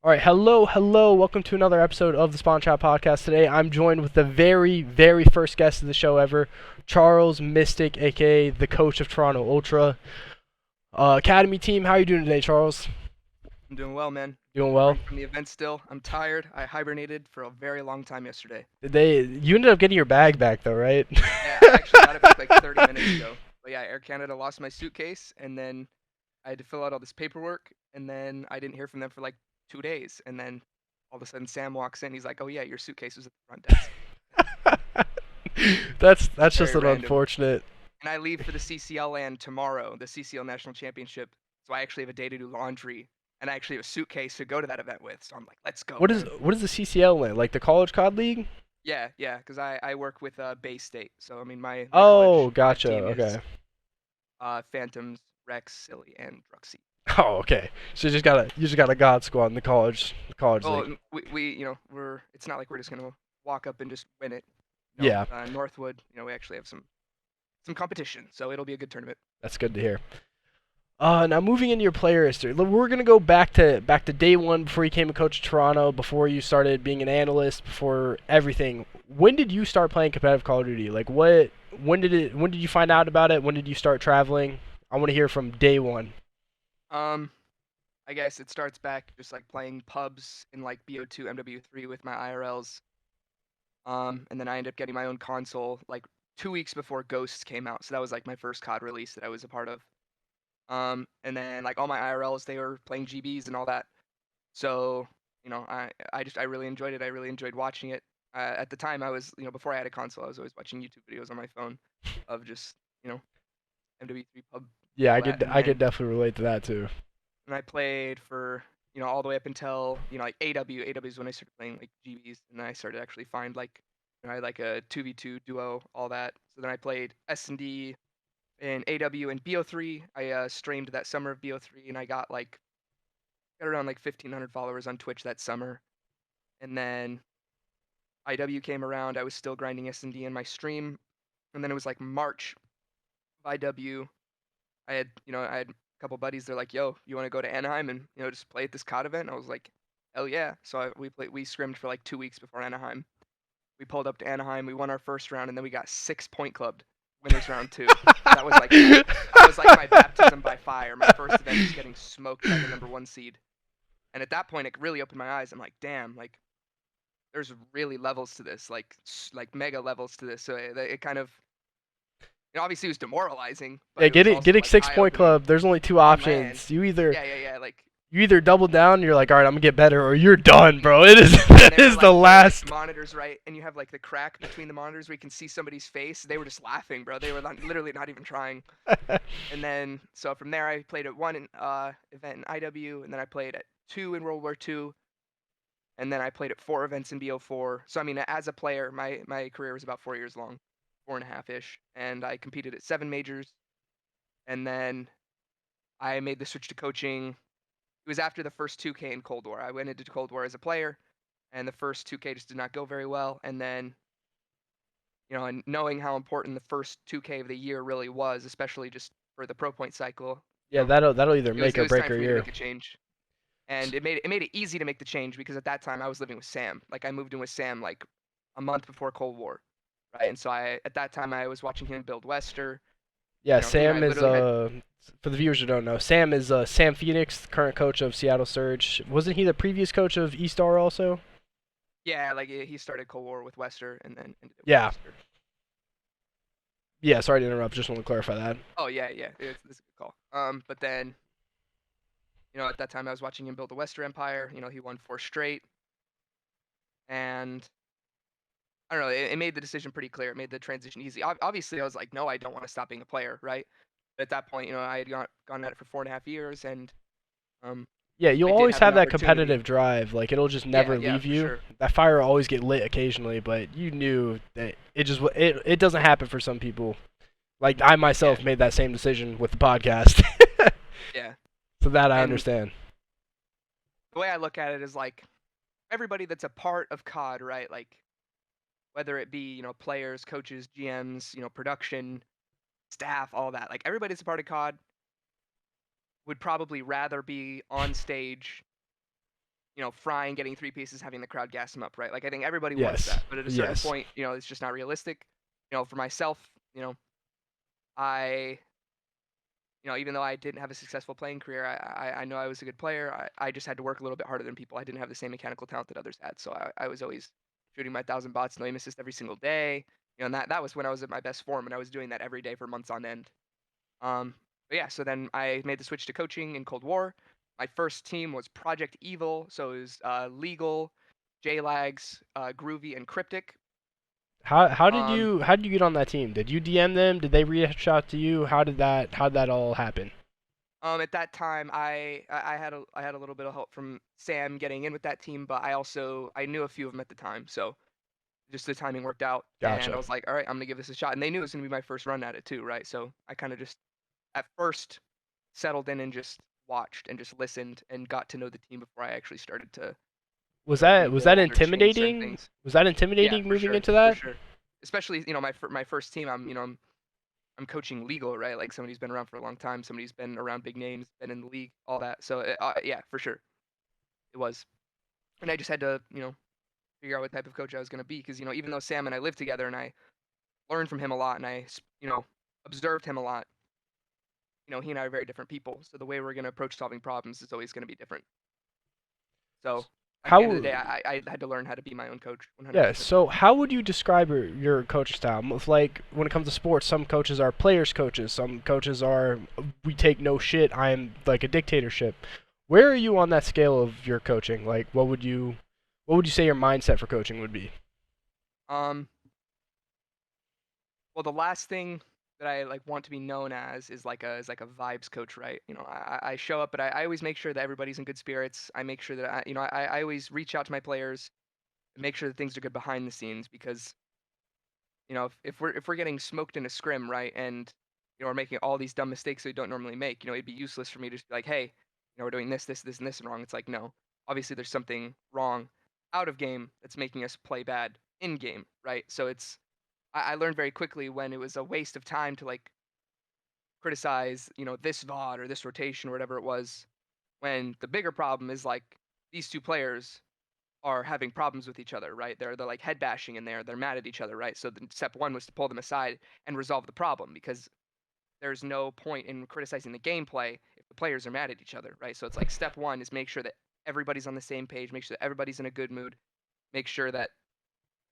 All right, hello. Welcome to another episode of the Spawntrap podcast. Today, I'm joined with the very first guest of the show ever, Charles Mystvc, aka the coach of Toronto Ultra Academy team. How are you doing today, Charles? I'm doing well, man. Doing well. Recovering from the event still. I'm tired. I hibernated for a very long time yesterday. You ended up getting your bag back though, right? Yeah, I actually got it back like 30 minutes ago. But yeah, Air Canada lost my suitcase, and then I had to fill out all this paperwork, and then I didn't hear from them for like 2 days. And then all of a sudden, Sam walks in. He's like, "Oh yeah, your suitcase was at the front desk." That's just Very an random. unfortunate. And I leave for the CCL land tomorrow, the CCL National Championship. So I actually have a day to do laundry, and I actually have a suitcase to go to that event with. So I'm like, "Let's go, What is man." what is the CCL win? Like the College COD League? Yeah, because I work with Bay State, so I mean my Oh, college gotcha. team is Okay. Phantoms, Rex, Silly, and Druxy. Oh, okay. So you just got a God Squad in the college Well, league. we we're it's not like we're just gonna walk up and just win it. Yeah, Northwood, we actually have some competition, so it'll be a good tournament. that's good to hear. Now moving into your player history, we're gonna go back to day one before you became a coach of Toronto, before you started being an analyst, before everything. When did you start playing competitive Call of Duty? Like what? When did you find out about it? When did you start traveling? I want to hear from day one. Um, I guess it starts back just like playing pubs in like BO2, MW3 with my IRLs. And then I ended up getting my own console like 2 weeks before Ghosts came out, so that was like my first COD release that I was a part of. And then like all my IRLs, they were playing GBs and all that. So, I really enjoyed it. I really enjoyed watching it. At the time, I was, before I had a console, I was always watching YouTube videos on my phone of just, you know, MW3 pub, Yeah, all I that. could And I could then definitely relate to that too. and I played for, all the way up until, like AW. AW is when I started playing like GBs, and then I started actually find like, I had like a 2v2 duo, all that. So then I played S&D and AW and BO3. I streamed that summer of BO3, and I got around like 1,500 followers on Twitch that summer. And then IW came around. I was still grinding S&D in my stream, and then it was like March of IW. I had a couple buddies. They're like, "Yo, you want to go to Anaheim and just play at this COD event?" And I was like, "Hell yeah!" So we scrimmed for like 2 weeks before Anaheim. We pulled up to Anaheim. We won our first round, and then we got 6 point clubbed winners round two. That was like my baptism by fire. My first event was getting smoked by the number 1 seed. And at that point, it really opened my eyes. I'm like, damn, like there's really levels to this, like mega levels to this. So it kind of, obviously it was demoralizing, but Yeah, it was also getting like six eye point opening. club. There's only two Oh man, options. yeah. Like, You either double down and you're like, all right, I'm gonna get better, or you're done, bro. It is and that is the they were like last. monitors, right? And you have like the crack between the monitors where you can see somebody's face. They were just laughing, bro. They were literally not even trying. And then so from there, I played at one event in IW, and then I played at two in World War II, and then I played at 4 events in BO4. So I mean, as a player, my career was about 4 years long, 4.5 ish, and I competed at 7 majors, and then I made the switch to coaching. It was after the first 2K in Cold War. I went into Cold War as a player, and the first 2K just did not go very well. And then, and knowing how important the first 2K of the year really was, especially just for the pro point cycle, Yeah, that'll either it was make it or was break time your for me to year. make a change. And it made it easy to make the change because at that time I was living with Sam. Like I moved in with Sam like a month before Cold War, right? And so at that time I was watching him build Wester. Yeah, He and I Sam is literally had. for the viewers who don't know, Sam is Sam Phoenix, the current coach of Seattle Surge. Wasn't he the previous coach of E-Star also? Yeah, like he started Cold War with Wester and then ended it with Yeah. Wester. Yeah, sorry to interrupt. Just want to clarify that. Oh yeah, it's a good call. But then at that time I was watching him build the Wester Empire. He won 4 straight, and I don't know. It made the decision pretty clear. It made the transition easy. Obviously, I was like, no, I don't want to stop being a player, right? But at that point, I had gone at it for 4.5 years, and um, Yeah, you'll I did always have an have that opportunity. competitive drive. Like it'll just Yeah, never yeah, leave for you. sure. That fire will always get lit occasionally, but you knew that it doesn't happen for some people. Like I Yeah, myself made that same decision with the podcast. yeah. So that I And understand. the way I look at it is like everybody that's a part of COD, right? Like whether it be players, coaches, GMs, production, staff, all that. Like everybody that's a part of COD would probably rather be on stage frying, getting 3 pieces, having the crowd gas him up, right? Like I think everybody wants Yes. that, but at a certain Yes. point, it's just not realistic. For myself, I, even though I didn't have a successful playing career, I know I was a good player. I just had to work a little bit harder than people. I didn't have the same mechanical talent that others had, so I was always shooting my 1,000 bots, no aim assist every single day. And that was when I was at my best form, and I was doing that every day for months on end. But yeah, so then I made the switch to coaching in Cold War. My first team was Project Evil, so it was Legal, JLags, Groovy, and Cryptic. How did Um, you get on that team? Did you DM them? Did they reach out to you? How did that all happen? at that time, I had a little bit of help from Sam getting in with that team, but I knew a few of them at the time, so just the timing worked out, and I Gotcha. was like, all right, I'm gonna give this a shot, and they knew it was gonna be my first run at it too, right? So I kind of just at first settled in and just watched and just listened and got to know the team before I actually started to be Was that bold or change certain intimidating? things. Was that Yeah, intimidating for moving sure, into for that? sure. Especially, my first team. I'm coaching legal, right? Like somebody who's been around for a long time, somebody who's been around big names, been in the league, all that. So yeah, for sure, it was. And I just had to, figure out what type of coach I was gonna be, because even though Sam and I lived together and I learned from him a lot and observed him a lot, he and I are very different people. So the way we're gonna approach solving problems is always gonna be different. So at the end of the How day, I had to learn how to be my own coach, Yeah, 100%. so how would you describe your coaching style? Like when it comes to sports, some coaches are players coaches, some coaches are we take no shit, I'm like a dictatorship. Where are you on that scale of your coaching? Like what would you say your mindset for coaching would be? Um, well, the last thing that I like want to be known as is like a vibes coach, right? I show up, but I always make sure that everybody's in good spirits. I make sure that I always reach out to my players and make sure that things are good behind the scenes, because if we're getting smoked in a scrim, right, and we're making all these dumb mistakes that we don't normally make, it'd be useless for me to just be like, hey, we're doing this, and this wrong. It's like, no, obviously there's something wrong out of game that's making us play bad in game, right? So I learned very quickly when it was a waste of time to like criticize, this VOD or this rotation or whatever it was, when the bigger problem is like these two players are having problems with each other, right? They're like head bashing in there. They're mad at each other, right? So the step one was to pull them aside and resolve the problem, because there's no point in criticizing the gameplay if the players are mad at each other, right? So it's like step one is make sure that everybody's on the same page, make sure that everybody's in a good mood, make sure that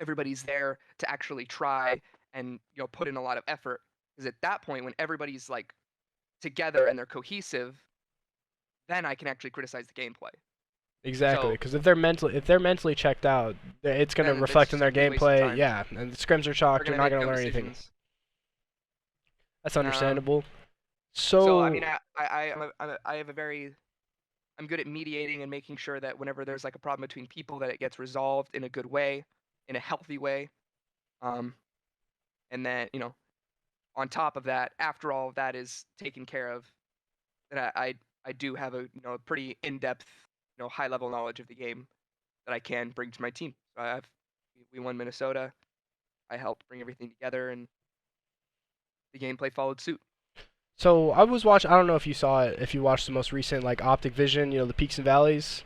everybody's there to actually try and put in a lot of effort. Because at that point, when everybody's like together and they're cohesive, then I can actually criticize the gameplay. Exactly, So because if they're mentally checked out, it's gonna then it's reflect in just their gonna be a waste of gameplay. time. Yeah, and the scrims are They're chalked. You're gonna not make gonna dumb learn anything. decisions. That's Um, understandable. so I mean, So I have a very I'm good at mediating and making sure that whenever there's like a problem between people, that it gets resolved in a good way, in a healthy way. Um, and then on top of that, after all of that is taken care of, that I do have a pretty in-depth, high-level knowledge of the game that I can bring to my team. So we won Minnesota. I helped bring everything together, and the gameplay followed suit. so I was watching. I don't know if you saw it. If you watched the most recent like Optic Vision, the peaks and valleys.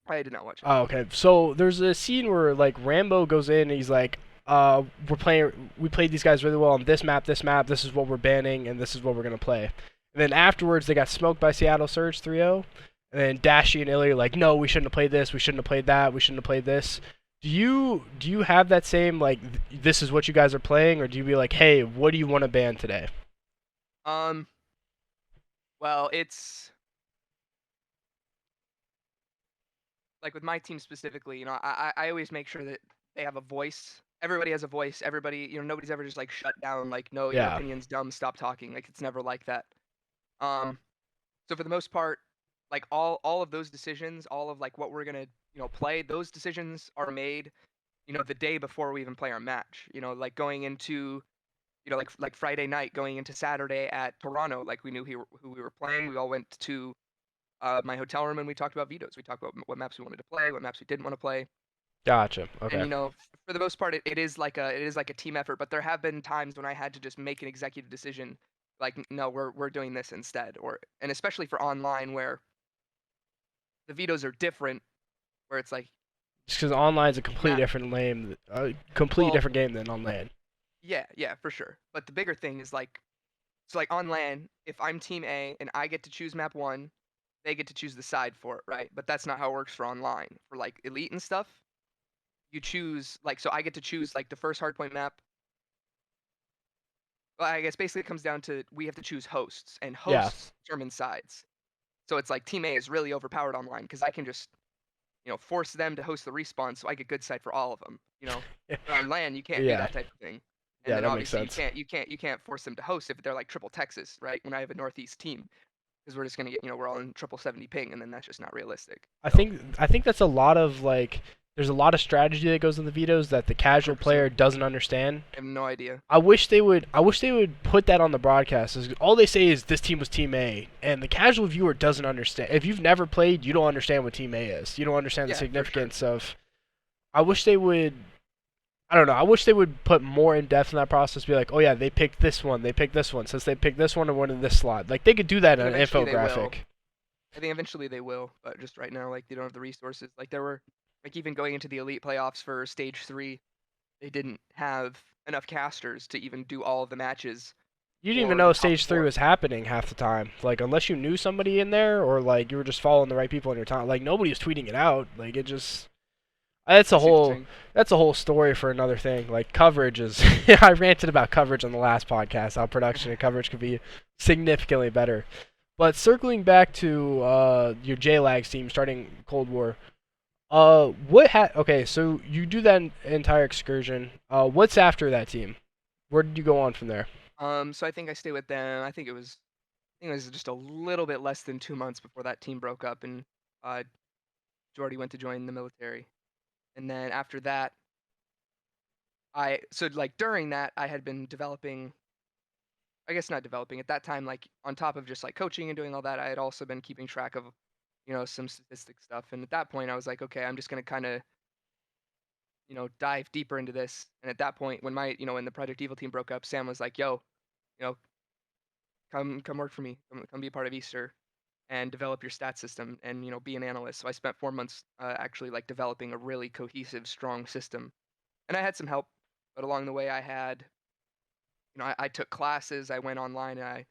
I did not watch it. Oh, okay. So there's a scene where like Rambo goes in and he's like, we played these guys really well on this map, this is what we're banning, and this is what we're gonna play. And then afterwards they got smoked by Seattle Surge 3-0. And then Dashy and Illy are like, no, we shouldn't have played this, we shouldn't have played that, we shouldn't have played this. Do you have that same like this is what you guys are playing, or do you be like, hey, what do you want to ban today? Um, well, it's like with my team specifically, I always make sure that they have a voice. Everybody has a voice. Everybody, nobody's ever just like shut down. Like, no, your Yeah. opinion's dumb. Stop talking. Like, it's never like that. Um, so for the most part, like all of those decisions, all of like what we're gonna play, those decisions are made the day before we even play our match. Like going into like Friday night, going into Saturday at Toronto, like we knew who we were playing. We all went to my hotel room and we talked about vetoes. We talked about what maps we wanted to play, what maps we didn't want to play. Gotcha. And Okay. for the most part, it is like a team effort. But there have been times when I had to just make an executive decision, like no, we're doing this instead, and especially for online where the vetoes are different. where it's like, Just because online's a completely not different lane, a completely well, different game than on LAN. yeah, for sure. But the bigger thing is like, so like on LAN, if I'm team A and I get to choose map one, they get to choose the side for it, right? But that's not how it works for online. For like elite and stuff, you choose like, so I get to choose like the first hardpoint map. Well, I guess basically it comes down to we have to choose hosts, and Yeah. hosts determine sides. So it's like team A is really overpowered online because I can just force them to host the respawn so I get good side for all of them. But on LAN, you can't do Yeah. that type of thing. And Yeah, then that makes obviously you sense. can't you can't you can't force them to host if they're like triple Texas, right? When I have a Northeast team, because we're just gonna get we're all in triple 70 ping, and then that's just not realistic. I So think I think that's a lot of like there's a lot of strategy that goes in the vetoes that the casual 100%. player doesn't understand. I have no idea. I wish they would put that on the broadcast. All they say is this team was team A, and the casual viewer doesn't understand. If you've never played, you don't understand what team A is. You don't understand the Yeah, for sure. significance of. I wish they would. I don't know. I wish they would put more in depth in that process. Be like, oh yeah, they picked this one. They picked this one. Since they picked this one and went in this slot, like they could do that in And an eventually they will. infographic. I think eventually they will, but just right now, like they don't have the resources. Like there were, like even going into the elite playoffs for stage 3, they didn't have enough casters to even do all of the matches You didn't even for the know top stage 3 4. was happening half the time. Like unless you knew somebody in there or like you were just following the right people in your time. Like nobody was tweeting it out. Like it just that's I a see what you're whole saying. that's a whole story for another thing. Like coverage is I ranted about coverage on the last podcast. How production and coverage could be significantly better. But circling back to your JLags team starting Cold War. Okay, so you do that entire excursion. What's after that team? Where did you go on from there? So I think I stayed with them. I think it was just a little bit less than 2 months before that team broke up, and uh, Jordy went to join the military. And then after that, like during that, I had been developing. I guess not developing at that time. Like on top of just like coaching and doing all that, I had also been keeping track of some statistic stuff. And at that point, I was like, okay, I'm just gonna kind of dive deeper into this. And at that point, when the Project Evil team broke up, Sam was like, yo, you know, come work for me, come be a part of Easter and develop your stat system and be an analyst. So I spent 4 months actually like developing a really cohesive, strong system. And I had some help, but along the way, I took classes, I went online, and I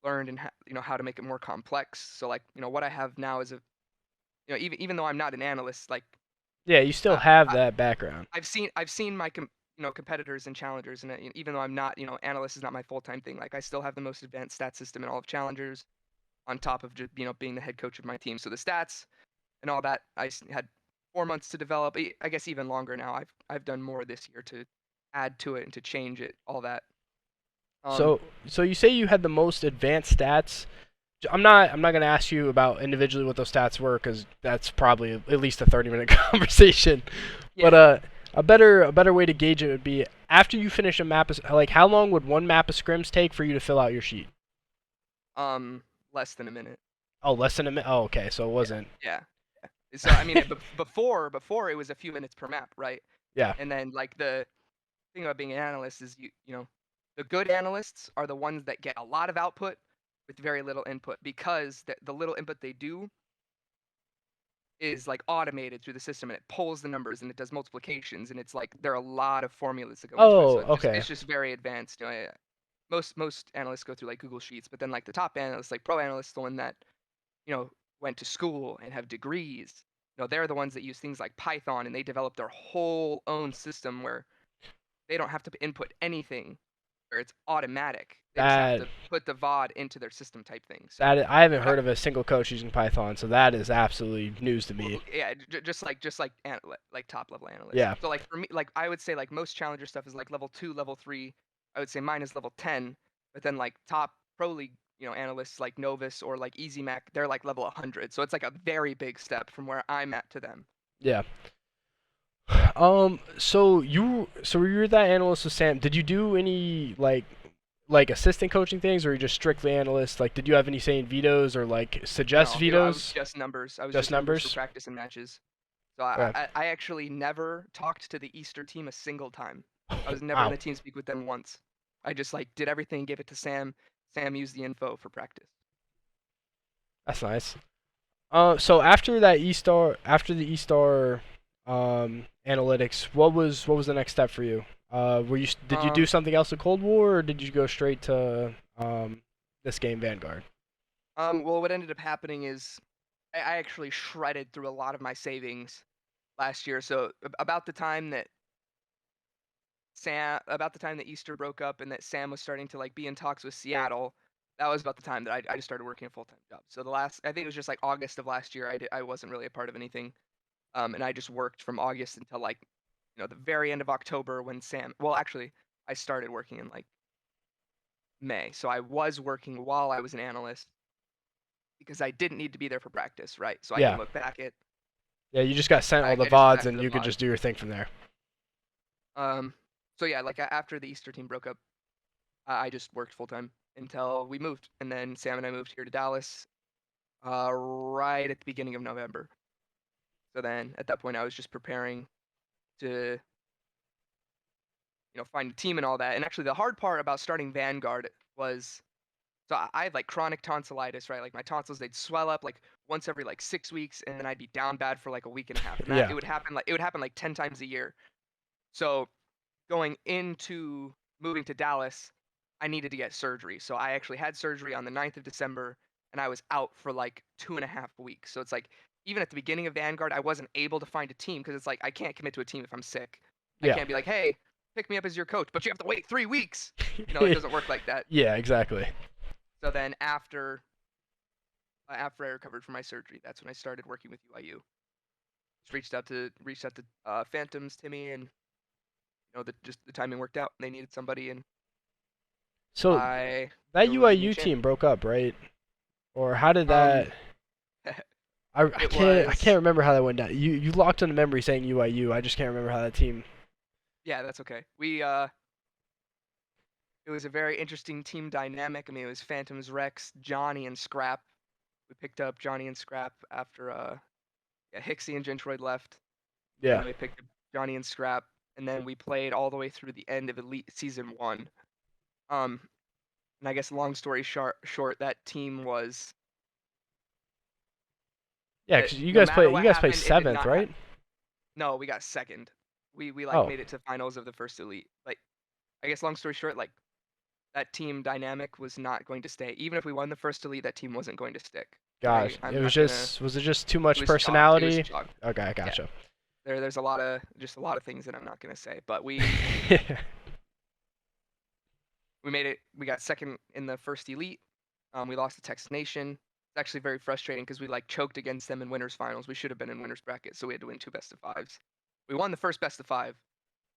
learned how to make it more complex. So like what I have now is even though I'm not an analyst, like Yeah, you still uh, have I, that background. I've seen my competitors and challengers, and even though I'm not analyst is not my full time thing, like I still have the most advanced stat system in all of challengers, on top of just being the head coach of my team. So the stats and all that had 4 months to develop. I guess even longer now. I've done more this year to add to it and to change it, all that. Um, So you say you had the most advanced stats. I'm not gonna ask you about individually what those stats were because that's probably at least a 30-minute conversation. But yeah, a better way to gauge it would be after you finish a map. Like how long would one map of scrims take for you to fill out your sheet? less than a minute. Oh, less than a minute. Oh, okay. So it Yeah, wasn't. yeah. So I mean, before it was a few minutes per map, right? Yeah. And then like the thing about being an analyst is the good analysts are the ones that get a lot of output with very little input because the little input they do is like automated through the system and it pulls the numbers and it does multiplications and it's like there are a lot of formulas that go into it. Oh, So it's just okay. it's just very advanced. Most analysts go through like Google Sheets, but then like the top analysts, like pro analysts, the one that you know went to school and have degrees. They're the ones that use things like Python and they develop their whole own system where they don't have to input anything, where it's automatic. They just have That to put the VOD into their system type thing. So that I haven't what I heard of a single coach using Python, so that is absolutely news to me. yeah, just like like top level analysts. Yeah. So like for me, like I would say like most challenger stuff is like level 2, level 3. I would say mine is level 10, but then like top pro league analysts like Novus or like Easy Mac, they're like level 100. So it's like a very big step from where I'm at to them. Yeah. So you were that analyst with Sam. Did you do any like assistant coaching things, or were you just strictly analyst? Like, did you have any say in vetoes or like suggest No, I was vetoes? just numbers. I was Just just numbers for numbers. practice and matches. So I, Okay. I I actually never talked to the Easter team a single time. I was never in Wow, the team speak with them once. I just like did everything, gave it to Sam. Sam used the info for practice. that's nice. So after that after the E-Star analytics, what was the next step for you? Did you do Um, something else at Cold War, or did you go straight to this game Vanguard? well, what ended up happening is I actually shredded through a lot of my savings last year. So about the time that about the time that Easter broke up and that Sam was starting to like be in talks with Seattle, that was about the time that I just started working a full-time job. So the last, I think it was just like August of last year, I wasn't really a part of anything. And I just worked from August until like, the very end of October when well, actually, I started working in like May. So I was working while I was an analyst because I didn't need to be there for practice, right? So I can Yeah. look back at, Yeah, you just got sent all the I just went VODs after and the you could VOD. just do your thing from there. Um, so yeah, like after the Easter team broke up, I just worked full time until we moved, and then Sam and I moved here to Dallas, right at the beginning of November. So then at that point, I was just preparing to, find a team and all that. And actually, the hard part about starting Vanguard was, so I had like chronic tonsillitis, right? Like my tonsils, they'd swell up like once every like 6 weeks, and then I'd be down bad for like a week and a half, and that Yeah. it would happen like 10 times a year. So going into moving to Dallas, I needed to get surgery. So I actually had surgery on the 9th of December, and I was out for like 2.5 weeks. So it's like even at the beginning of Vanguard, I wasn't able to find a team because it's like I can't commit to a team if I'm sick. I Yeah. can't be like, hey, pick me up as your coach, but you have to wait 3 weeks. It doesn't work like that. Yeah, exactly. So then after I recovered from my surgery, that's when I started working with UIU. Just reached out to Phantoms, Timmy, and just the timing worked out. They needed somebody, and So I that they were willing to give me a UIU chance. team broke up, right? Or how did Um, that? I it can't was remember how that went down. You locked on a memory saying UIU. I just can't remember how that team. yeah, that's okay. It was a very interesting team dynamic. I mean, it was Phantoms, Rex, Johnny, and Scrap. We picked up Johnny and Scrap after yeah, Hixie and Gentroid left, and Yeah. then we picked up Johnny and Scrap, and then we played all the way through the end of Elite Season 1. Um, and I guess long story short, that team was Yeah, that because no matter you what guys play happened, it did seventh, not have. right? No, we got second. We like Oh, made it to finals of the first Elite. Like I guess long story short, like that team dynamic was not going to stay. Even if we won the first Elite, that team wasn't going to stick. And gosh. I'm not gonna. Was it just too It much was chalk. It was personality? chalk. Okay, I Yeah. gotcha. There's a lot of things that I'm not gonna say. But we made it. We got second in the first Elite. We lost to Texas Nation. It's actually very frustrating because we like choked against them in winners finals. We should have been in winners bracket, so we had to win 2 best-of-5s. We won the first best-of-5,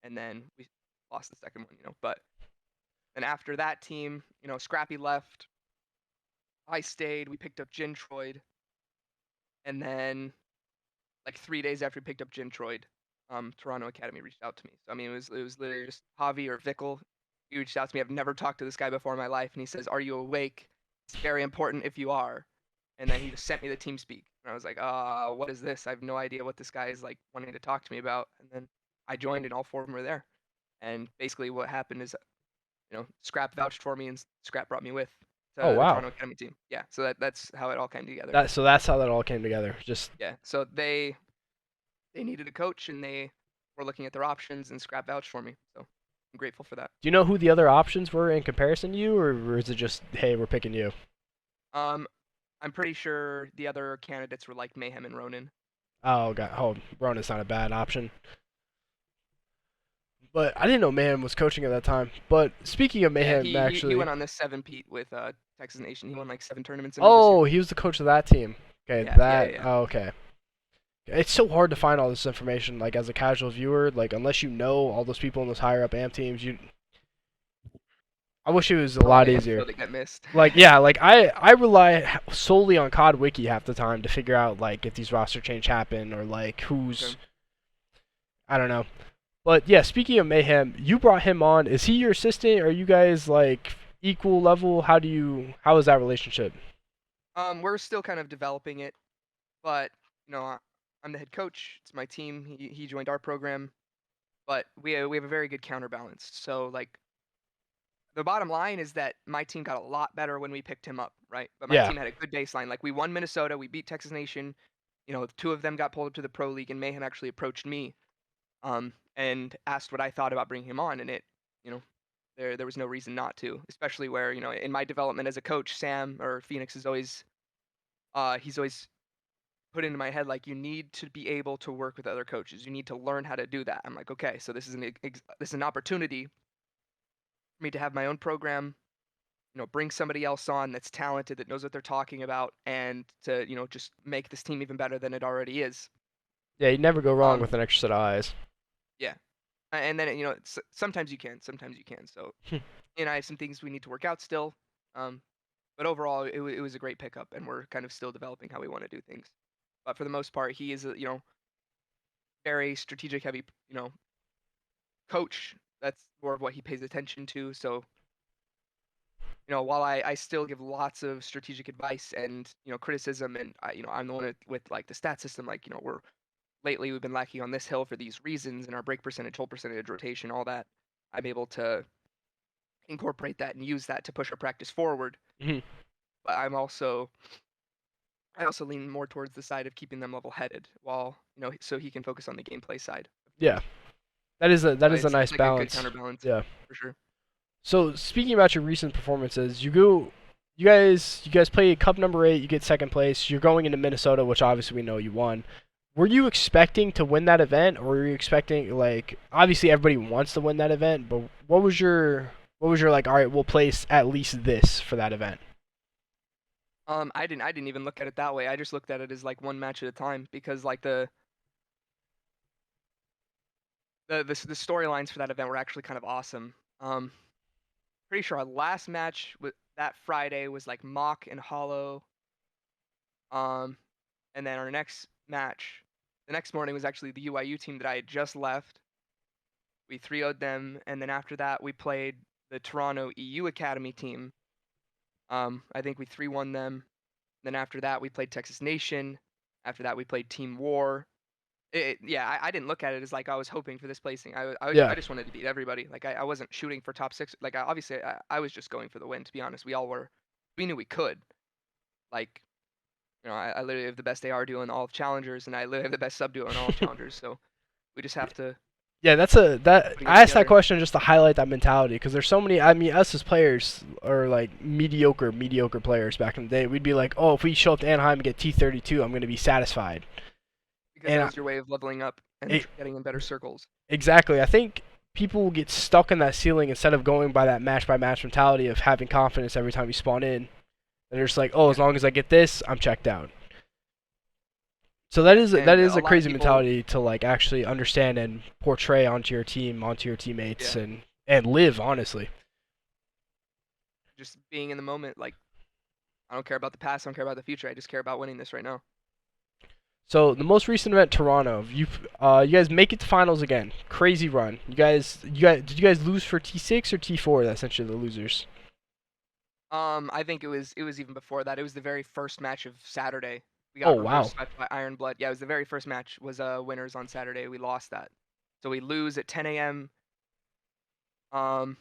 and then we lost the second one. But then after that team, Scrappy left. I stayed. We picked up Gentroid, and then like 3 days after we picked up Gentroid, Toronto Academy reached out to me. So I mean, it was literally just Javi or Vickle. He reached out to me. I've never talked to this guy before in my life, and he says, "Are you awake? It's very important if you are." And then he just sent me the team speak, and I was like, what is this? I have no idea what this guy is like wanting to talk to me about." And then I joined, and all four of them were there. And basically, what happened is, Scrap vouched for me, and Scrap brought me with Oh to the wow. Toronto Academy team. Yeah, so that's how it all came together. That's how that all came together. Just Yeah, so they needed a coach, and they were looking at their options, and Scrap vouched for me. So I'm grateful for that. do you know who the other options were in comparison to you, or is it just hey, we're picking you? Um, I'm pretty sure the other candidates were like Mayhem and Ronan. Oh god, oh Ronan's not a bad option. But I didn't know Mayhem was coaching at that time. But speaking of Yeah, Mayhem, he actually, went on this 7-peat with Texas Nation. He won like 7 tournaments in it this year. oh, he was the coach of that team. Okay, Yeah. oh, okay. It's so hard to find all this information, like as a casual viewer, like unless you know all those people in those higher up AMP teams, you. I wish it was a lot Probably a easier. handful that got missed. Like yeah, like I rely solely on COD Wiki half the time to figure out like if these roster change happen or like who's Okay. I don't know. But yeah, speaking of Mayhem, you brought him on. Is he your assistant? Are you guys like equal level? How is that relationship? We're still kind of developing it, but I'm the head coach. It's my team. He joined our program, but we have a very good counterbalance. So like the bottom line is that my team got a lot better when we picked him up, right? But my Yeah. team had a good baseline. Like we won Minnesota, we beat Texas Nation. Two of them got pulled up to the pro league, and Mayhem actually approached me, and asked what I thought about bringing him on, and you know, there was no reason not to, especially where in my development as a coach, Sam or Phoenix is always, he's always put into my head like you need to be able to work with other coaches. You need to learn how to do that. I'm like, okay, so this is this is an opportunity for me to have my own program, bring somebody else on that's talented, that knows what they're talking about, and to, just make this team even better than it already is. Yeah, you never go wrong Um, with an extra set of eyes. yeah. And then, sometimes you can, sometimes you can. So, I have some things we need to work out still. Um, but overall, it was a great pickup, and we're kind of still developing how we want to do things. But for the most part, he is a, very strategic heavy, coach. That's more of what he pays attention to. So, while I still give lots of strategic advice and, criticism, and I'm the one with like the stat system, like, we've been lacking on this hill for these reasons, and our break percentage, hold percentage, rotation, all that. I'm able to incorporate that and use that to push our practice forward. Mhm. But I also lean more towards the side of keeping them level-headed, while so he can focus on the gameplay side of Yeah, things. that But is a it's nice like a good balance. counterbalance Yeah. for sure. So speaking about your recent performances, you guys play Cup number 8. You get second place. You're going into Minnesota, which obviously we know you won. Were you expecting to win that event, or were you expecting, like, obviously everybody wants to win that event, but what was your like? All right, we'll place at least this for that event. I didn't even look at it that way. I just looked at it as like one match at a time, because like the storylines for that event were actually kind of awesome. Pretty sure our last match that Friday was like Mock and Hollow. Um, and then our next match, the next morning, was actually the UIU team that I had just left. We 3-0'd them, and then after that we played the Toronto EU Academy team. I think we 3-1 them. Then after that we played Texas Nation. After that we played Team War. Yeah, I didn't look at it as like I was hoping for this placing. I Yeah. just wanted to beat everybody. Like I wasn't shooting for top 6. Like obviously I was just going for the win. To be honest, we all were. We knew we could. Like, I literally have the best AR duo in all of challengers, and I literally have the best sub duo in all of challengers. So we just have to Yeah, putting it I asked that together. question just to highlight that mentality, because there's so many. I mean, us as players are like mediocre players back in the day. We'd be like, oh, if we show up to Anaheim and get T32, I'm gonna be satisfied. Because And that was your way of leveling up and getting in better circles. exactly, I think people get stuck in that ceiling instead of going by that match by match mentality of having confidence every time you spawn in. And they're just like, oh, Yeah, as long as I get this, I'm checked out. So that yeah. is that And is a a lot of crazy people, mentality to like actually understand and portray onto your team, onto your teammates, yeah, and live honestly. just being in the moment. Like, I don't care about the past, I don't care about the future. I just care about winning this right now. So the most recent event, Toronto. You guys make it to finals again. Crazy run. Did you guys lose for T6 or T4? That's essentially the losers. I think it was even before that. It was the very first match of Saturday. We Oh got reverse wow. swept by Iron Blood. Yeah, it was the very first match. Was winners on Saturday. We lost that, so we lose at 10 a.m. Um,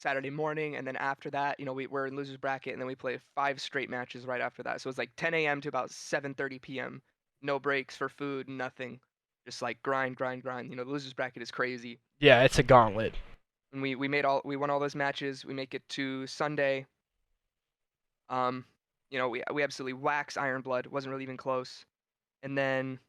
Saturday morning, and then after that, we're in losers bracket, and then we play 5 straight matches right after that. So it's like 10 a.m. to about 7:30 p.m. No breaks for food, nothing. Just like grind, grind, grind. The losers bracket is crazy. Yeah, it's a gauntlet. And we won all those matches. We make it to Sunday. Um, we absolutely wax Iron Blood. It wasn't really even close. And then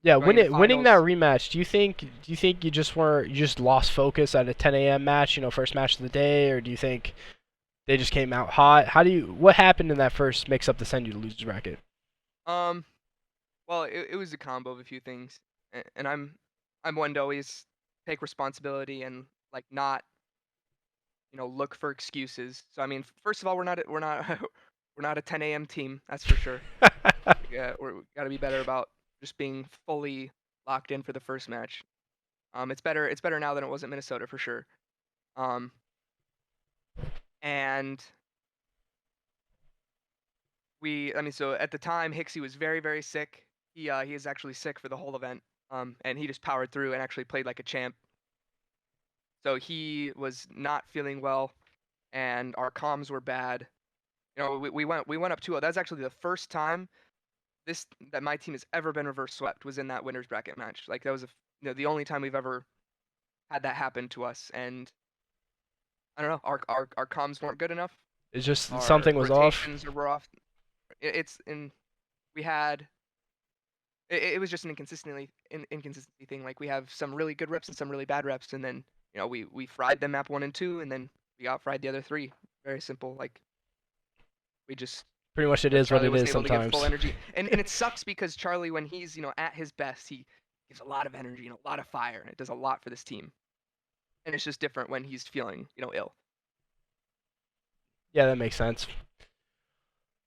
Yeah, going into winning that finals, rematch. Do you think you just lost focus at a 10 a.m. match, first match of the day, or do you think they just came out hot? What happened in that first mix up to send you to losers bracket? um, well, it was a combo of a few things, and I'm one to always take responsibility and like not look for excuses. So I mean, first of all, we're not we're not a 10 a.m. team, that's for sure. Yeah, we got to be better about just being fully locked in for the first match. It's better now than it was at Minnesota for sure. Um, and I mean, so at the time, Hixie was very, very sick. He is actually sick for the whole event. And he just powered through and actually played like a champ. So he was not feeling well, and our comms were bad. We went up 2-0. That's actually the first time that my team has ever been reverse swept was in that winners bracket match. Like that was the only time we've ever had that happen to us. And I don't know, our comms weren't good enough. It's just Our something was off. rotations were off. We had it was just an inconsistency thing. Like we have some really good reps and some really bad reps, and then we fried them map 1 and 2, and then we got fried the other 3. Very simple. Like we just Pretty much it is Charlie what it wasn't is able to give sometimes. full energy, and it sucks because Charlie, when he's at his best, he gives a lot of energy and a lot of fire, and it does a lot for this team. And it's just different when he's feeling ill. Yeah, that makes sense.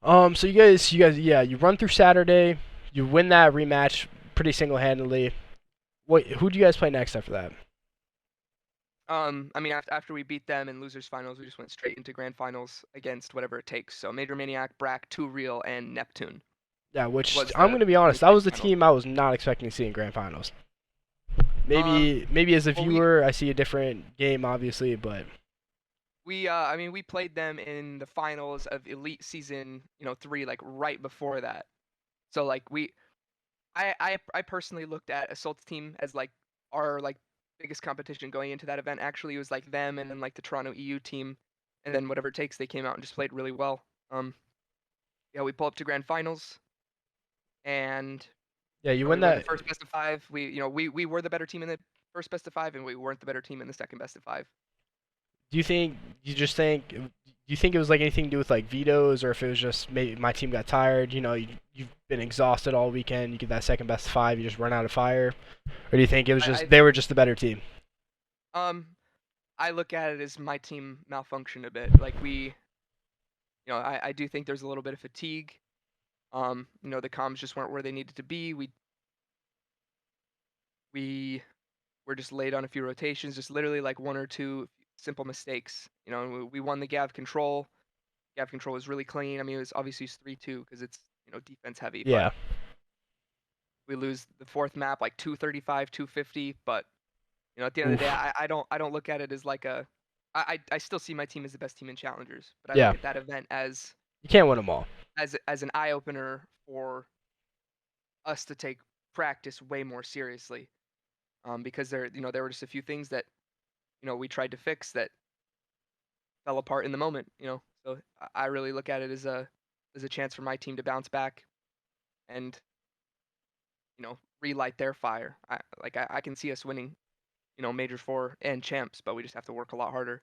So you guys, yeah, you run through Saturday, you win that rematch pretty single-handedly. Who do you guys play next after that? I mean, after we beat them in losers finals, we just went straight into grand finals against whatever it takes. So Major Maniac, Brack, Too Real, and Neptune. Yeah, which Was I'm the gonna be honest, that was the final. team I was not expecting to see in grand finals. Maybe as a viewer, I see a different game, obviously, but I mean, we played them in the finals of Elite Season, 3, like right before that. So like I personally looked at Assault's team as like our like biggest competition going into that event. Actually, it was like them and then like the Toronto EU team, and then whatever it takes, they came out and just played really well. Yeah, we pull up to grand finals, and yeah, you we win win the that. first best of 5. We were the better team in the first best of 5, and we weren't the better team in the second best of 5. Do you think it was like anything to do with like vetoes, or if it was just maybe my team got tired? You've been exhausted all weekend. You get that second best of 5, you just run out of fire, or do you think it was just they were just the better team? I look at it as my team malfunctioned a bit. Like I do think there's a little bit of fatigue. The comms just weren't where they needed to be. We were just late on a few rotations, just literally like 1 or 2 simple mistakes. We won the Gav control. Gav control was really clean. I mean, it was obviously 3-2 because it's defense heavy. Yeah. But we lose the 4th map like 235, 250. But at the end of the day, I don't look at it as like I still see my team as the best team in challengers. But I look at that event as you can't win them all. As an eye opener for us to take practice way more seriously. Because there were just a few things that we tried to fix that fell apart in the moment. So I really look at it as a chance for my team to bounce back and relight their fire. I can see us winning Major 4 and champs, but we just have to work a lot harder.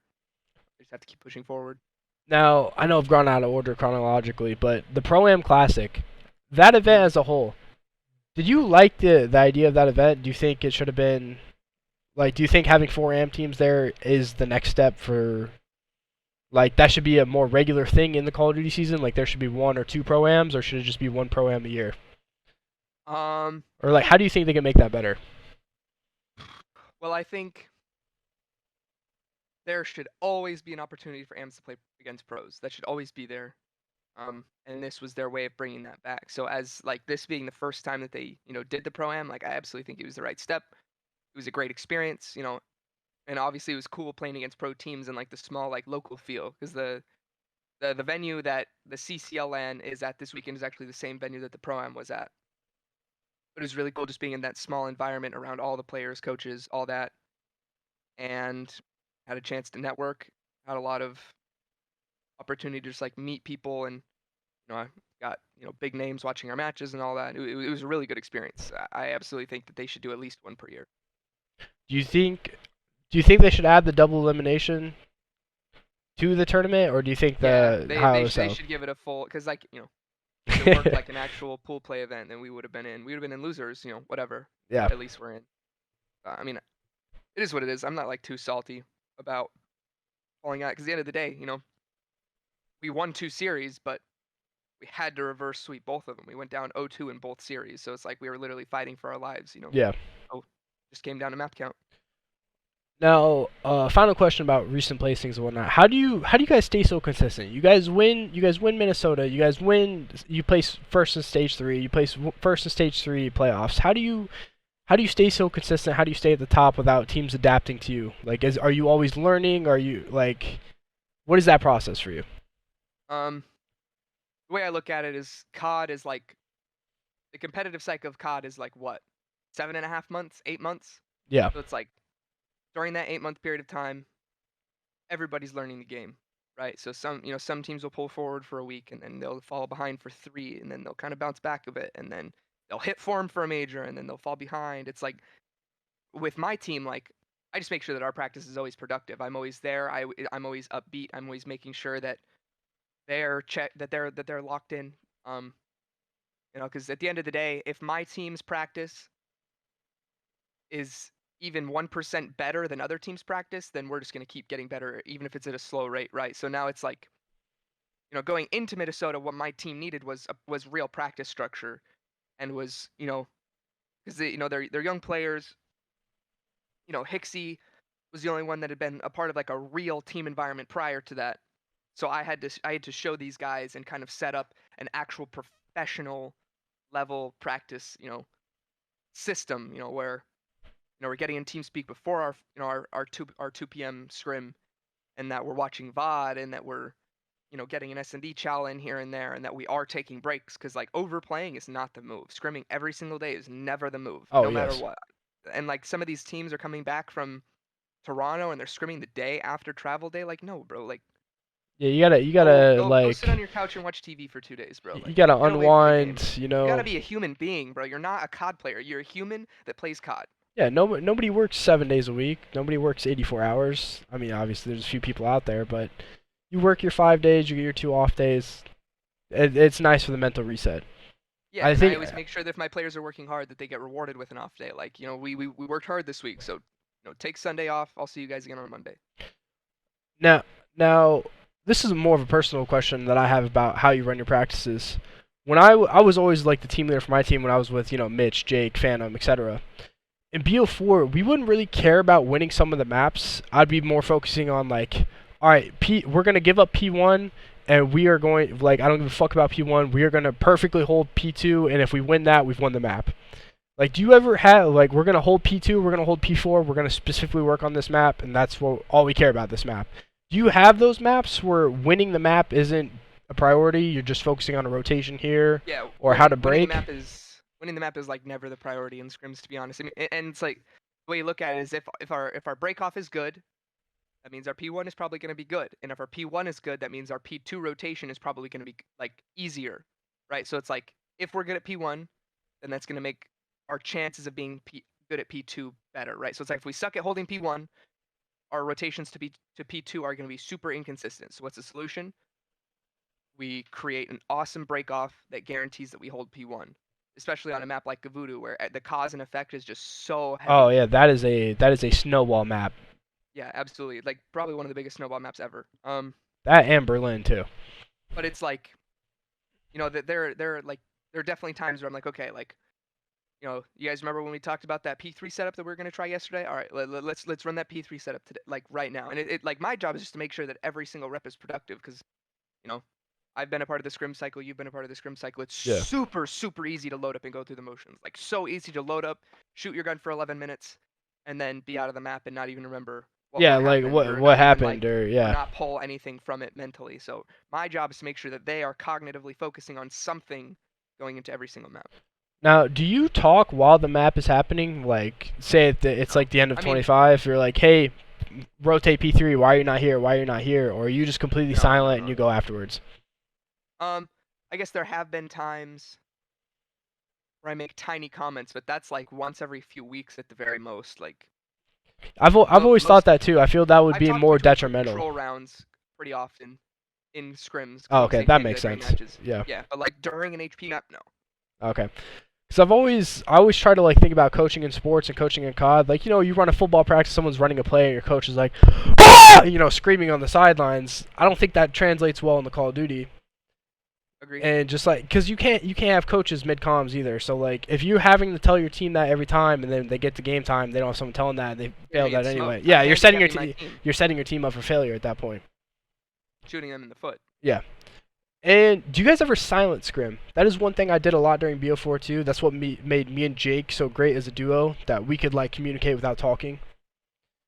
We just have to keep pushing forward. Now, I know I've gone out of order chronologically, but the Pro-Am Classic, that event as a whole, did you like the idea of that event? Do you think it should have been, like, do you think having 4 AM teams there is the next step for, like, that should be a more regular thing in the Call of Duty season? Like, there should be 1 or 2 Pro-Ams, or should it just be 1 Pro-Am a year? Or, like, how do you think they can make that better? Well, I think there should always be an opportunity for AMs to play against pros. That should always be there. And this was their way of bringing that back. So as like this being the first time that they did the Pro-Am, like I absolutely think it was the right step. It was a great experience, and obviously it was cool playing against pro teams in like the small like local feel, because the venue that the CCL LAN is at this weekend is actually the same venue that the Pro-Am was at. But it was really cool just being in that small environment around all the players, coaches, all that, and had a chance to network, had a lot of opportunity to just like meet people, and I got big names watching our matches and all that. It was a really good experience. I absolutely think that they should do at least 1 per year. Do you think they should add the double elimination to the tournament, or do you think they should give it a full, because like if it worked like an actual pool play event, then we would have been in losers, whatever. Yeah. At least we're in. I mean, it is what it is. I'm not like too salty about falling out, because at the end of the day, we won 2 series, but we had to reverse sweep both of them. We went down 0-2 in both series, so it's like we were literally fighting for our lives. Yeah. So just came down to map count. Now, final question about recent placings and whatnot. How do you guys stay so consistent? You guys win Minnesota. You place first in stage 3. You place first in stage 3 playoffs. How do you how do you stay so consistent? How do you stay at the top without teams adapting to you? Like, are you always learning? Are you like, what is that process for you? Um, the way I look at it is COD is like the competitive cycle of COD is like what, 7.5 months, 8 months. Yeah. So it's like during that 8 month period of time, everybody's learning the game, right? So some teams will pull forward for a week and then they'll fall behind for 3 and then they'll kind of bounce back a bit and then they'll hit form for a major and then they'll fall behind. It's like with my team, like I just make sure that our practice is always productive. I'm always there. I'm always upbeat. I'm always making sure that they're locked in. Um, because at the end of the day, if my team's practice is even 1% better than other teams' practice, then we're just going to keep getting better, even if it's at a slow rate, right? So now it's like, going into Minnesota, what my team needed was real practice structure, and was because they're young players. Hicksy was the only one that had been a part of like a real team environment prior to that. So I had to show these guys and kind of set up an actual professional level practice, system, where we're getting in TeamSpeak before our 2 p.m. scrim, and that we're watching VOD, and that we're getting an S&D chow in here and there, and that we are taking breaks, because like overplaying is not the move. Scrimming every single day is never the move, Oh no matter yes. what. And like some of these teams are coming back from Toronto and they're scrimming the day after travel day. Like, no, bro. Like, Yeah, you go gotta go go sit on like your couch and watch TV for 2 days, bro. you Like, gotta get away from the game. unwind. You gotta be a human being, bro. You're not a COD player. You're a human that plays COD. Yeah, nobody works 7 days a week. Nobody works 84 hours. I mean, obviously there's a few people out there, but you work your 5 days, you get your 2 off days. It's nice for the mental reset. Yeah, I and I think always make sure that if my players are working hard, that they get rewarded with an off day. Like, we worked hard this week, so take Sunday off. I'll see you guys again on Monday. now now this is more of a personal question that I have about how you run your practices. When I was always like the team leader for my team when I was with Mitch, Jake, Phantom, etc. In BO4, we wouldn't really care about winning some of the maps. I'd be more focusing on like, all right, we're gonna give up P1, and we are going like I don't give a fuck about P1. We are gonna perfectly hold P2, and if we win that, we've won the map. Like, do you ever have like we're gonna hold P2, we're gonna hold P4, we're gonna specifically work on this map, and that's what all we care about this map. Do you have those maps where winning the map isn't a priority? You're just focusing on a rotation here, Yeah, or how to break. winning the map is like never the priority in scrims, to be honest. I mean, and it's like the way you look at it is if our break off is good, that means our P1 is probably going to be good, and if our P1 is good, that means our P2 rotation is probably going to be like easier, right? So it's like if we're good at P1, then that's going to make our chances of being good at P2 better, right? So it's like if we suck at holding P1, our rotations to P2 are going to be super inconsistent. So what's the solution? We create an awesome break off that guarantees that we hold P1, especially on a map like Gavudu, where the cause and effect is just so heavy. Oh yeah, that is a snowball map. Yeah, absolutely. Like probably one of the biggest snowball maps ever. That and Berlin too. But it's like, that there are definitely times where I'm like, okay, like, you guys remember when we talked about that P3 setup that we were gonna try yesterday? All right, let's run that P3 setup today, like right now. And it like my job is just to make sure that every single rep is productive, because, I've been a part of the scrim cycle. You've been a part of the scrim cycle. It's Yeah. super, super easy to load up and go through the motions. Like so easy to load up, shoot your gun for 11 minutes, and then be out of the map and not even remember Yeah, what like happened, what or what not even happened or or yeah. not pull anything from it mentally. So my job is to make sure that they are cognitively focusing on something going into every single map. Now, do you talk while the map is happening? Like, say it's like the end of I mean, 25. You're like, hey, rotate P3. Why are you not here? Why are you not here? Or are you just completely silent and you go afterwards? I guess there have been times where I make tiny comments, but that's like once every few weeks at the very most. Like I've always thought that too. I feel that would I be talk more between detrimental. control rounds pretty often in scrims. 'cause Oh, I'm okay, saying that hey, makes during sense. matches. Yeah. Yeah, but like during an HP map, no. Okay. Because I always try to like think about coaching in sports and coaching in COD. Like, you run a football practice, someone's running a play, and your coach is like, ah! Screaming on the sidelines. I don't think that translates well in the Call of Duty. Agreed. And just like, because you can't have coaches mid comms either. So like, if you're having to tell your team that every time, and then they get to game time, they don't have someone telling that, and they fail that anyway. Yeah, you're setting your team up for failure at that point. Shooting them in the foot. Yeah. And do you guys ever silent scrim? That is one thing I did a lot during BO4 too. That's what made me and Jake so great as a duo, that we could like communicate without talking.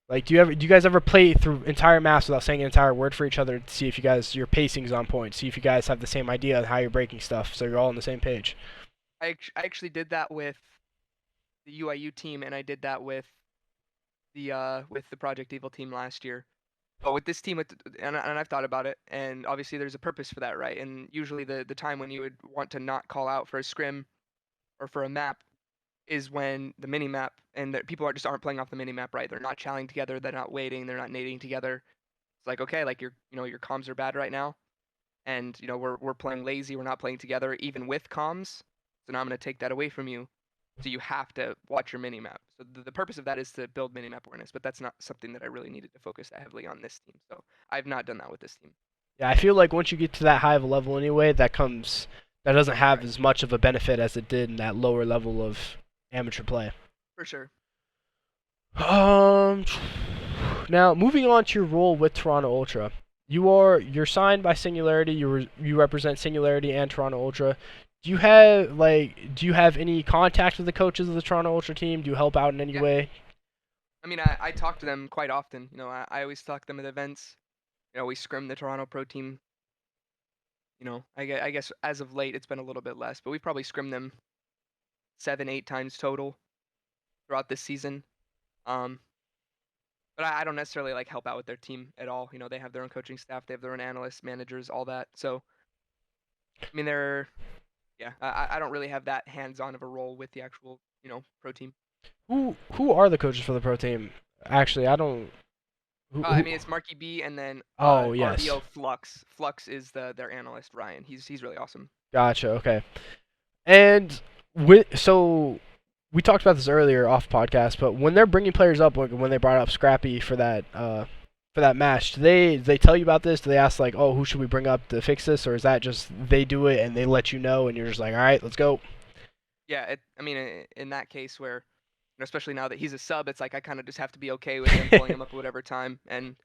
Like, do you guys ever play through entire maps without saying an entire word for each other to see if your pacing's on point, see if you guys have the same idea of how you're breaking stuff, so you're all on the same page? I actually did that with the UIU team, and I did that with the Project Evil team last year. But with this team, and I've thought about it, and obviously there's a purpose for that, right? And usually the time when you would want to not call out for a scrim or for a map is when the mini map and people aren't playing off the mini map, right? They're not challing together, they're not waiting, they're not nading together. It's like, okay, like your comms are bad right now, and we're playing lazy, we're not playing together even with comms. So now I'm going to take that away from you. So you have to watch your mini map. So the purpose of that is to build mini map awareness, but that's not something that I really needed to focus that heavily on this team. So I've not done that with this team. Yeah, I feel like once you get to that high of a level anyway, that doesn't have Right. as much of a benefit as it did in that lower level of amateur play. For sure. Um, Now moving on to your role with Toronto Ultra, you're signed by Singularity. You represent Singularity and Toronto Ultra. Do you have any contact with the coaches of the Toronto Ultra team? Do you help out in any Yeah. way? I mean, I talk to them quite often. I always talk to them at events. We scrim the Toronto Pro team. I guess as of late it's been a little bit less, but we've probably scrimmed them 7, 8 times total throughout this season. Um, but I don't necessarily like help out with their team at all. They have their own coaching staff, they have their own analysts, managers, all that. So I mean, yeah, I don't really have that hands-on of a role with the actual pro team. Who are the coaches for the pro team? Actually, I don't. I mean, it's Marky B and then Oh yes, RBO Flux. Flux is their analyst Ryan. He's really awesome. gotcha. Okay, and so we talked about this earlier off podcast, but when they're bringing players up, like when they brought up Scrappy for that match, do they tell you about this? Do they ask like, oh, who should we bring up to fix this, or is that just they do it and they let you know and you're just like, all right, let's go? Yeah, I mean, in that case where, especially now that he's a sub, it's like I kind of just have to be okay with him pulling him up at whatever time. And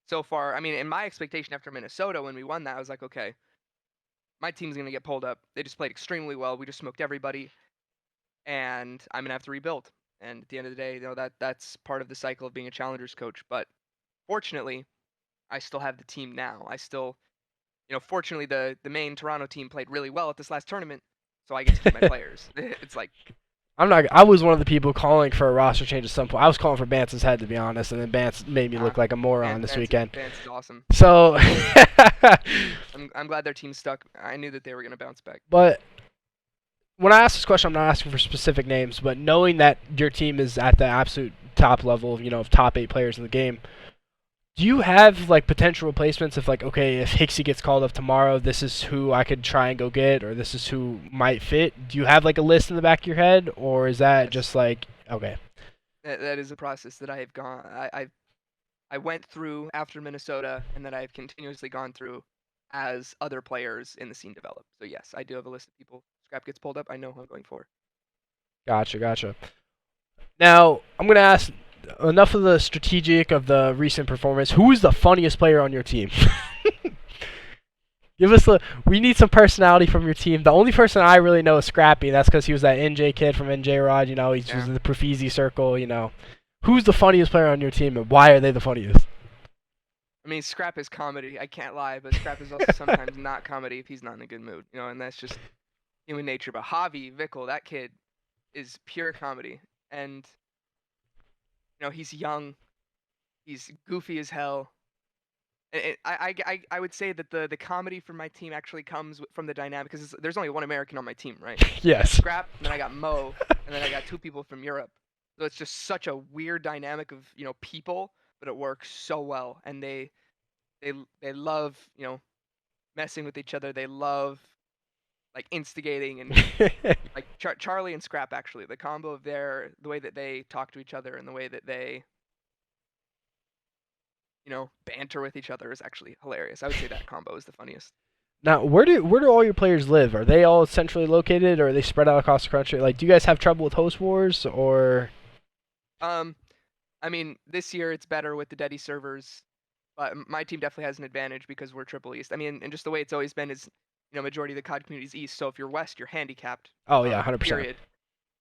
so far, I mean, in my expectation after Minnesota when we won that, I was like, okay, my team's gonna get pulled up. They just played extremely well. We just smoked everybody, and I'm gonna have to rebuild. And at the end of the day, that's part of the cycle of being a challengers coach. But fortunately, I still have the team now. I still, fortunately the main Toronto team played really well at this last tournament, so I get to keep my players. It's like, I'm not. I was one of the people calling for a roster change at some point. I was calling for Bance's head to be honest, and then Bance made me look like a moron this weekend. Vance is awesome. So, I'm glad their team stuck. I knew that they were gonna bounce back. but when I ask this question, I'm not asking for specific names, but knowing that your team is at the absolute top level, of top 8 players in the game, do you have like potential replacements if like, okay, if Hixie gets called up tomorrow, this is who I could try and go get, or this is who might fit? Do you have like a list in the back of your head, or is that Yes, just like, okay, that is a process that I have gone. I went through after Minnesota, and that I've continuously gone through as other players in the scene develop. So yes, I do have a list of people. Scrap gets pulled up, I know who I'm going for. gotcha. Now I'm gonna ask enough of the strategic of the recent performance. Who is the funniest player on your team? Give us We need some personality from your team. The only person I really know is Scrappy. That's because he was that NJ kid from NJ Rod. He's Yeah. just in the Profizi circle. Who's the funniest player on your team, and why are they the funniest? I mean, Scrap is comedy. I can't lie, but Scrap is also sometimes not comedy if he's not in a good mood. And that's just human nature. But Javi, Vickle, that kid is pure comedy. And, he's young. He's goofy as hell. And I would say that the comedy for my team actually comes from the dynamic, because there's only one American on my team, right? I got Yes. Scrap, and then I got Mo, and then I got 2 people from Europe. So it's just such a weird dynamic of, people, but it works so well. And they love, messing with each other. They love like instigating, and like Charlie and Scrap, actually, the combo of the way that they talk to each other and the way that they banter with each other is actually hilarious. I would say that combo is the funniest. Now, where do all your players live? Are they all centrally located, or are they spread out across the country? Like, do you guys have trouble with host wars, or? I mean, this year it's better with the Deddy servers, but my team definitely has an advantage because we're Triple East. I mean, and just the way it's always been is majority of the COD community is East. So if you're West, you're handicapped. Oh yeah, 100%. Period.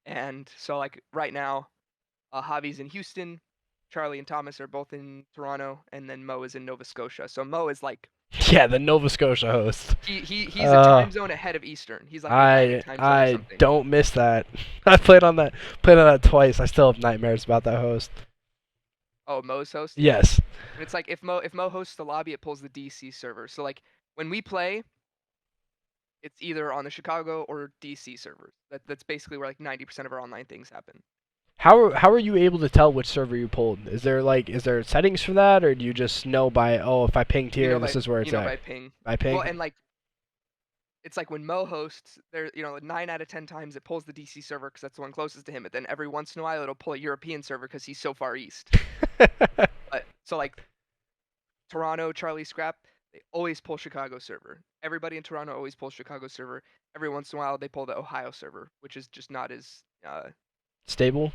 And so like right now, Javi's in Houston, Charlie and Thomas are both in Toronto, and then Mo is in Nova Scotia. So Mo is like Yeah, the Nova Scotia host. he's a time zone ahead of Eastern. He's like Atlantic time zone or I something. don't miss that. I played on that twice. I still have nightmares about that host. Oh, Mo's host? Yes. And it's like if Mo hosts the lobby, it pulls the DC server. So like when we play, it's either on the Chicago or DC servers. That's basically where like 90% of our online things happen. How are you able to tell which server you pulled? Is there settings for that, or do you just know by if I pinged here, this is where it's at? By ping. By ping. Well, and like it's like when Mo hosts, there 9 out of 10 times it pulls the DC server because that's the one closest to him. But then every once in a while it'll pull a European server because he's so far east. So like Toronto, Charlie Scrap, they always pull Chicago server. Everybody in Toronto always pulls Chicago server. Every once in a while they pull the Ohio server, which is just not as stable.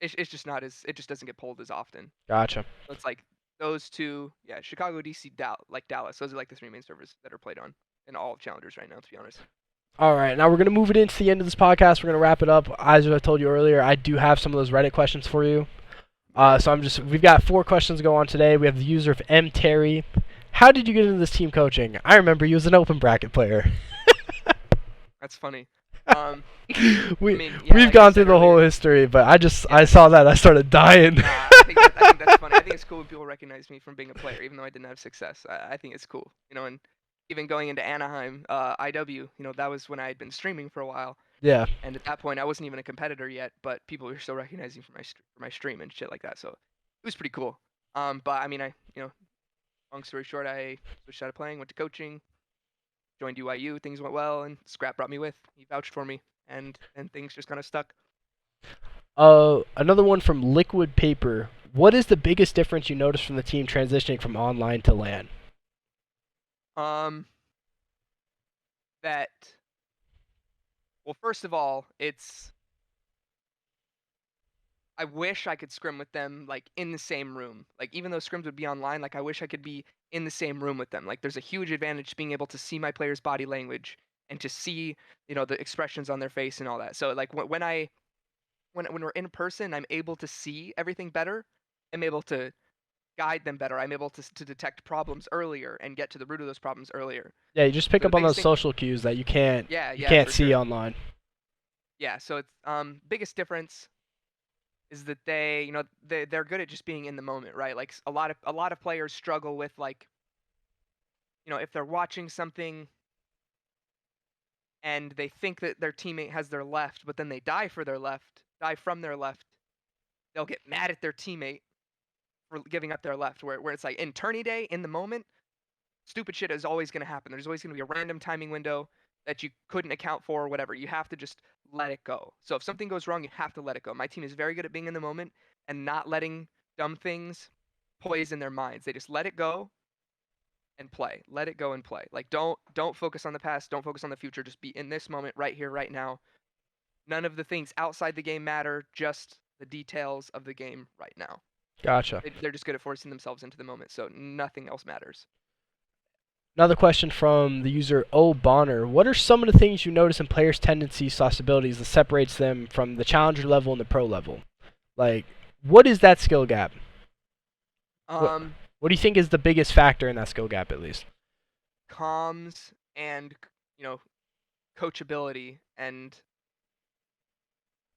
It's just not as, it just doesn't get pulled as often. Gotcha. So it's like those two, yeah, Chicago, DC, Dallas. Those are like the 3 main servers that are played on in all of Challengers right now, to be honest. All right, now we're going to move it into the end of this podcast. We're going to wrap it up. As I told you earlier, I do have some of those Reddit questions for you. We've got 4 questions to go on today. We have the user of M. Terry. How did you get into this team coaching? I remember you as an open bracket player. That's funny. We've gone through the whole history, but I saw that, I started dying. I think that's funny. I think it's cool when people recognize me from being a player, even though I didn't have success. I think it's cool, and even going into Anaheim, IW, that was when I had been streaming for a while. Yeah. And at that point, I wasn't even a competitor yet, but people were still recognizing for my stream and shit like that. So it was pretty cool. But I mean, long story short, I switched out of playing, went to coaching, joined UIU. Things went well, and Scrap brought me with. He vouched for me, and things just kind of stuck. Another one from Liquid Paper. What is the biggest difference you noticed from the team transitioning from online to LAN? Well, first of all, I wish I could scrim with them, like, in the same room. Like, even though scrims would be online, like, I wish I could be in the same room with them. Like, there's a huge advantage being able to see my players' body language and to see, the expressions on their face and all that. So, like, when we're in person, I'm able to see everything better. I'm able to guide them better. I'm able to detect problems earlier and get to the root of those problems earlier. Yeah, you just pick up on those social cues that you can't see online. Yeah, so it's biggest difference is that they're good at just being in the moment, right? Like a lot of players struggle with, like, if they're watching something and they think that their teammate has their left, but then they die from their left, they'll get mad at their teammate for giving up their left, where it's like in tourney day, in the moment, stupid shit is always going to happen. There's always going to be a random timing window that you couldn't account for or whatever. You have to just let it go. So if something goes wrong, you have to let it go. My team is very good at being in the moment and not letting dumb things poison their minds. They just let it go and play. Let it go and play. Like, don't focus on the past. Don't focus on the future. Just be in this moment right here, right now. None of the things outside the game matter. Just the details of the game right now. Gotcha. They're just good at forcing themselves into the moment, so nothing else matters. Another question from the user O. Bonner. What are some of the things you notice in players' tendencies / abilities that separates them from the challenger level and the pro level? Like, what is that skill gap? What do you think is the biggest factor in that skill gap, at least? Comms and, coachability and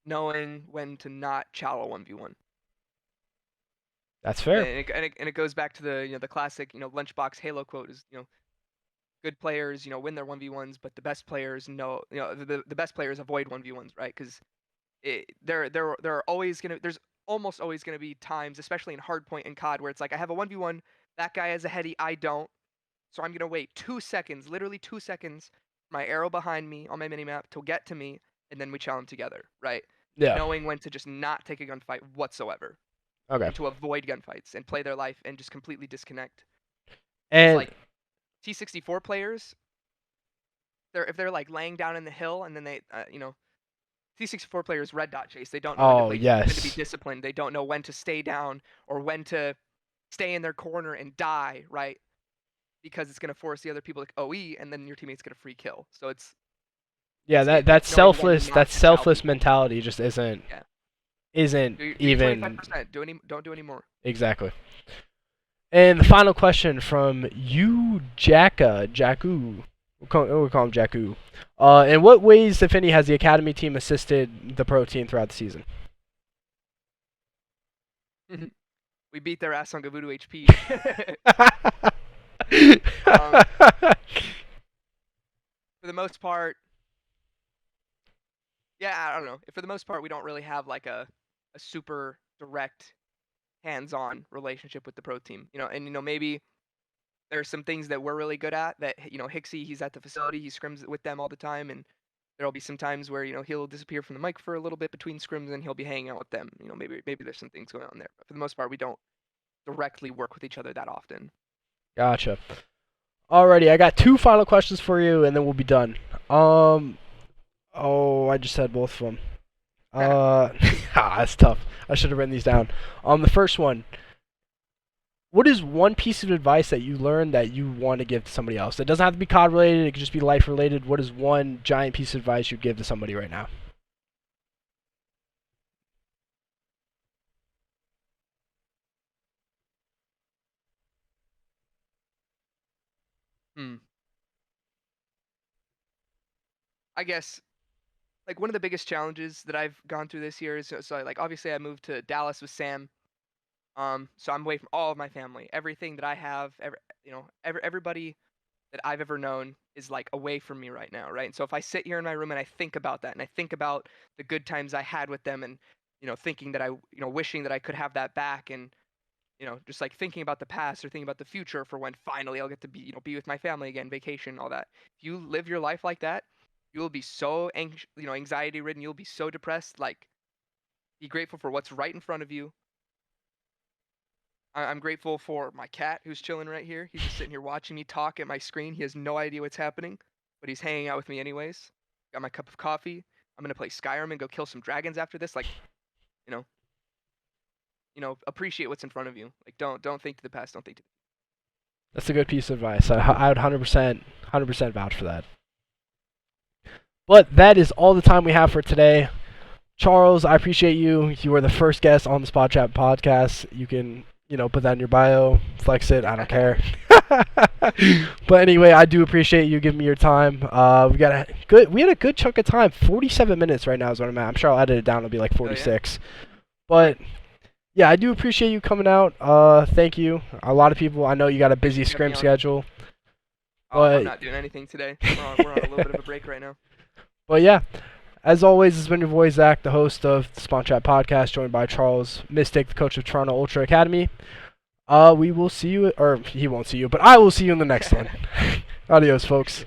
knowing when to not chow a 1v1. That's fair. And it goes back to the the classic lunchbox Halo quote is good players win their 1v1s, but the best players the best players avoid 1v1s, right? Because there are always there's almost always gonna be times, especially in hardpoint and COD, where it's like I have a 1v1, that guy has a heady, I don't, so I'm gonna wait 2 seconds, literally 2 seconds, for my arrow behind me on my minimap to get to me, and then we chow him together, right? Yeah. Knowing when to just not take a gunfight whatsoever. Okay. And to avoid gunfights and play their life and just completely disconnect. And it's like T64 players, if they're like laying down in the hill and then they, T64 players red dot chase. They don't know when to play, when to be disciplined. They don't know when to stay down or when to stay in their corner and die, right? because it's going to force the other people to OE, and then your teammate's going to free kill. So it's Yeah, knowing that when to selfless not that just out selfless people. mentality just isn't Yeah. isn't Do your even 25%. Don't do any more. exactly. And the final question from you, Jacku. We'll call him Jacku. In what ways, if any, has the academy team assisted the pro team throughout the season? We beat their ass on Gavudu HP. For the most part, yeah, I don't know. For the most part, we don't really have like a super direct, hands-on relationship with the pro team. And maybe there's some things that we're really good at that, Hixie, he's at the facility, he scrims with them all the time, and there'll be some times where, he'll disappear from the mic for a little bit between scrims and he'll be hanging out with them. Maybe there's some things going on there. But for the most part, we don't directly work with each other that often. Gotcha. Alrighty, I got 2 final questions for you, and then we'll be done. I just said both of them. That's tough. I should have written these down. The first one. What is one piece of advice that you learned that you want to give to somebody else? It doesn't have to be COD related. It could just be life related. What is one giant piece of advice you'd give to somebody right now? I guess like one of the biggest challenges that I've gone through this year is so like obviously I moved to Dallas with Sam. So I'm away from all of my family. Everything that I have, everybody that I've ever known is like away from me right now, right? And so if I sit here in my room and I think about that and I think about the good times I had with them and thinking that wishing that I could have that back and just like thinking about the past or thinking about the future for when finally I'll get to be with my family again, vacation, all that. If you live your life like that, you will be so anxiety ridden, you'll be so depressed. Like, be grateful for what's right in front of you. I'm grateful for my cat who's chilling right here. He's just sitting here watching me talk at my screen. He has no idea what's happening, but he's hanging out with me anyways. Got my cup of coffee. I'm gonna play Skyrim and go kill some dragons after this. Like, appreciate what's in front of you. Like, don't think to the past. Don't think to. That's a good piece of advice. I would 100% vouch for that. But that is all the time we have for today. Charles, I appreciate you. You were the first guest on the Spawntrap podcast. You can, put that in your bio, flex it. I don't care. But anyway, I do appreciate you giving me your time. We had a good chunk of time. 47 minutes right now is what I'm at. I'm sure I'll edit it down. It'll be like 46. Oh, yeah. But yeah, I do appreciate you coming out. Thank you. A lot of people, I know you got a busy scrim schedule. I'm not doing anything today. We're on a little bit of a break right now. But yeah, as always, this has been your boy Zach, the host of the Spawntrap podcast, joined by Charles Mystvc, the coach of Toronto Ultra Academy. We will see you, or he won't see you, but I will see you in the next one. Adios, folks.